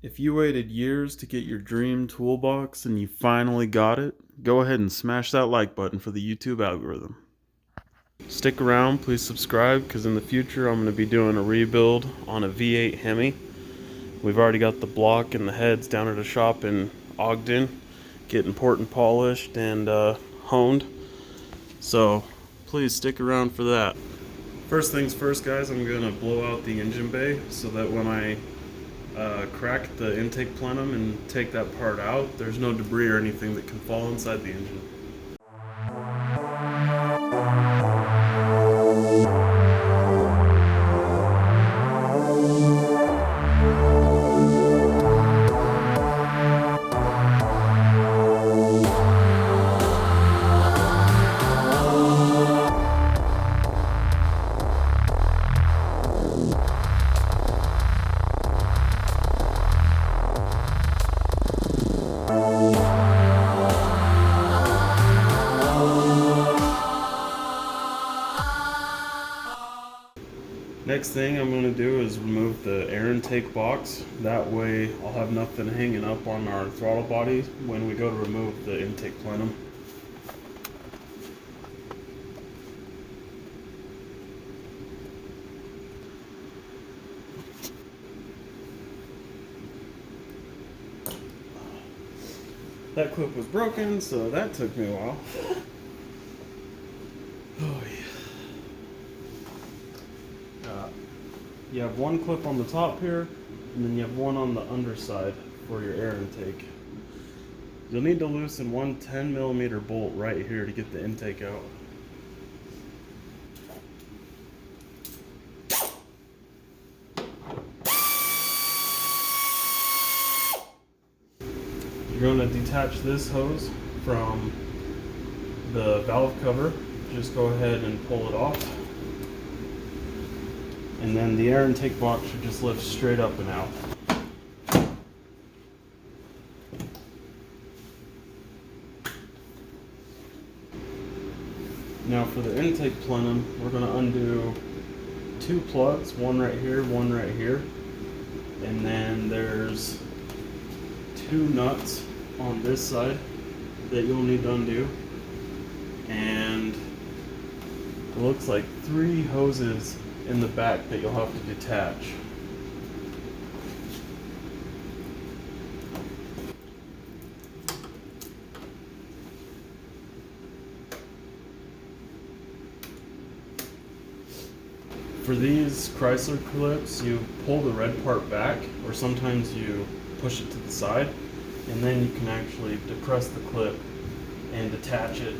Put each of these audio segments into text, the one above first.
If you waited years to get your dream toolbox and you finally got it, go ahead and smash that like button for the YouTube algorithm. Stick around, please subscribe, because in the future I'm going to be doing a rebuild on a V8 Hemi. We've already got the block and the heads down at a shop in Ogden, getting port and polished and honed. So please stick around for that. First things first, guys, I'm going to blow out the engine bay so that when I crack the intake plenum and take that part out, there's no debris or anything that can fall inside the engine. Next thing I'm going to do is remove the air intake box. That way I'll have nothing hanging up on our throttle body when we go to remove the intake plenum. That clip was broken, so that took me a while. Oh yeah. You have one clip on the top here, and then you have one on the underside for your air intake. You'll need to loosen one 10mm bolt right here to get the intake out. You're going to detach this hose from the valve cover. Just go ahead and pull it off. And then the air intake box should just lift straight up and out. Now for the intake plenum, we're going to undo two plugs, one right here, one right here. And then there's two nuts on this side that you'll need to undo. And it looks like three hoses in the back that you'll have to detach. For these Chrysler clips, you pull the red part back, or sometimes you push it to the side, and then you can actually depress the clip and detach it.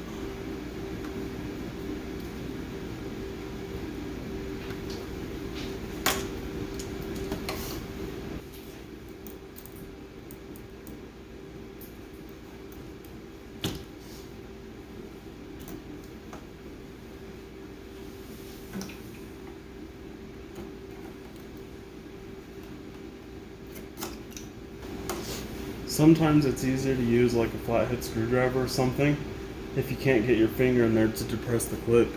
Sometimes it's easier to use like a flathead screwdriver or something if you can't get your finger in there to depress the clip.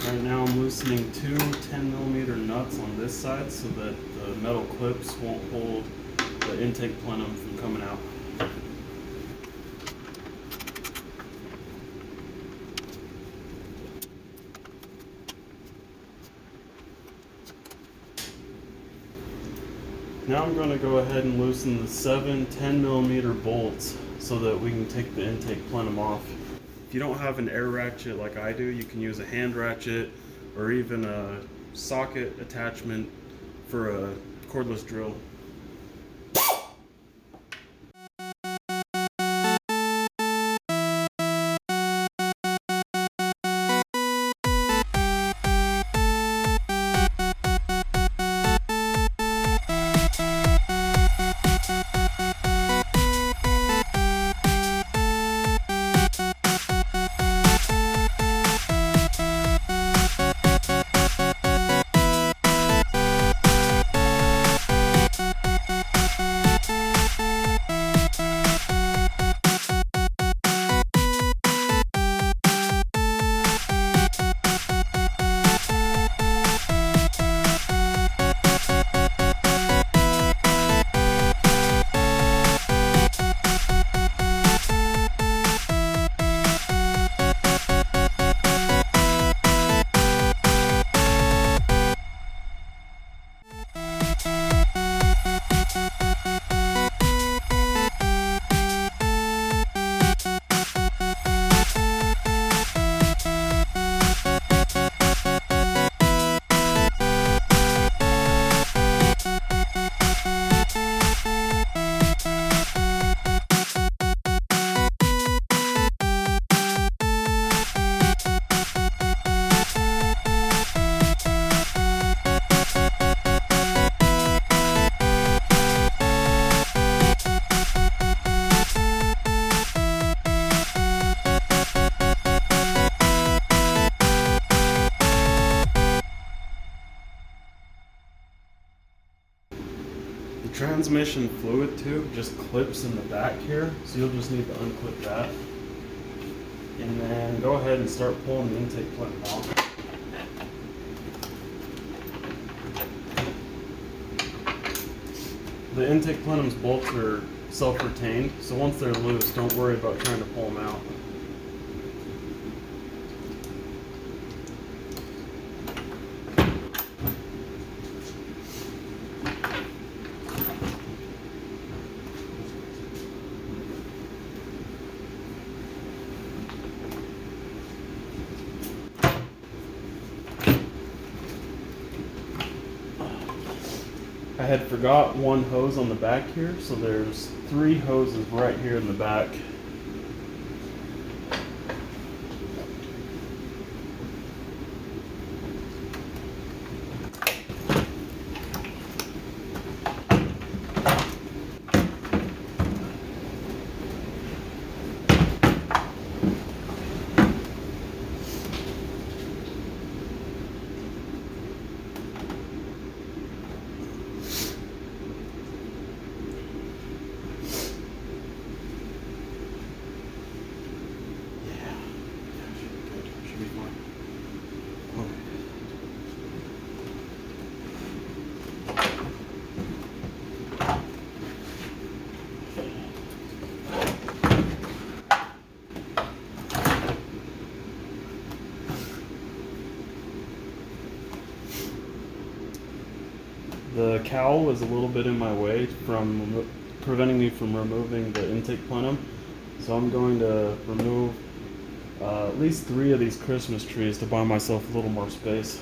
Right now I'm loosening two 10mm nuts on this side so that the metal clips won't hold the intake plenum from coming out. Now I'm going to go ahead and loosen the 7 10mm bolts so that we can take the intake plenum off. If you don't have an air ratchet like I do, you can use a hand ratchet or even a socket attachment for a cordless drill. The transmission fluid tube just clips in the back here, so you'll just need to unclip that. And then go ahead and start pulling the intake plenum out. The intake plenum's bolts are self-retained, so once they're loose, don't worry about trying to pull them out. I had forgot one hose on the back here, so there's 3 hoses right here in the back. The cowl is a little bit in my way from preventing me from removing the intake plenum, so I'm going to remove at least 3 of these Christmas trees to buy myself a little more space.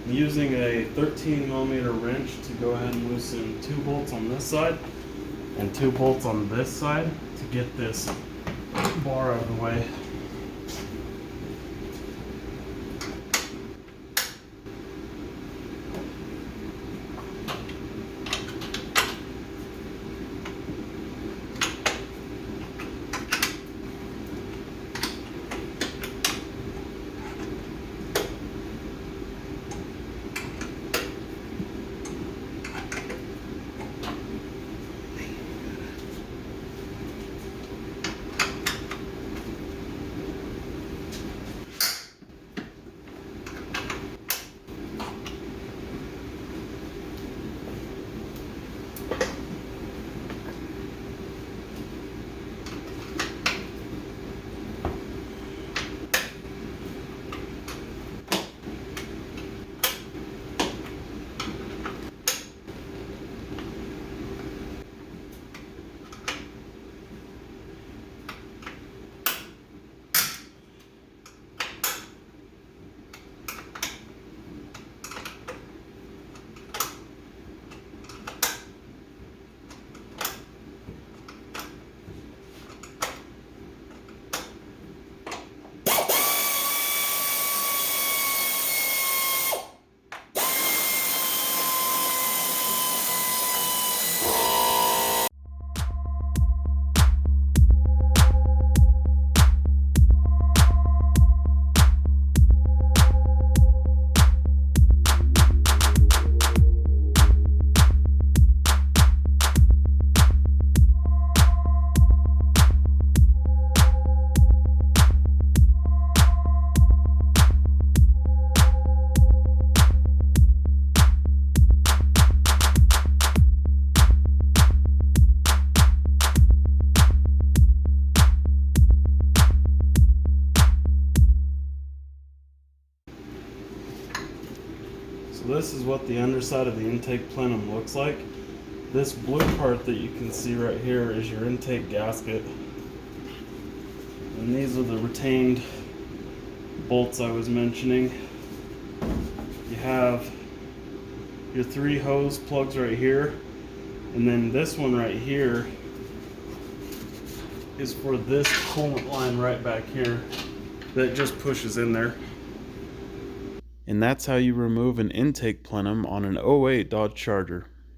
I'm using a 13mm wrench to go ahead and loosen 2 bolts on this side and 2 bolts on this side to get this bar out of the way. this is what the underside of the intake plenum looks like. This blue part that you can see right here is your intake gasket. And these are the retained bolts I was mentioning. You have your 3 hose plugs right here, and then this one right here is for this coolant line right back here that just pushes in there. And that's how you remove an intake plenum on an '08 Dodge Charger.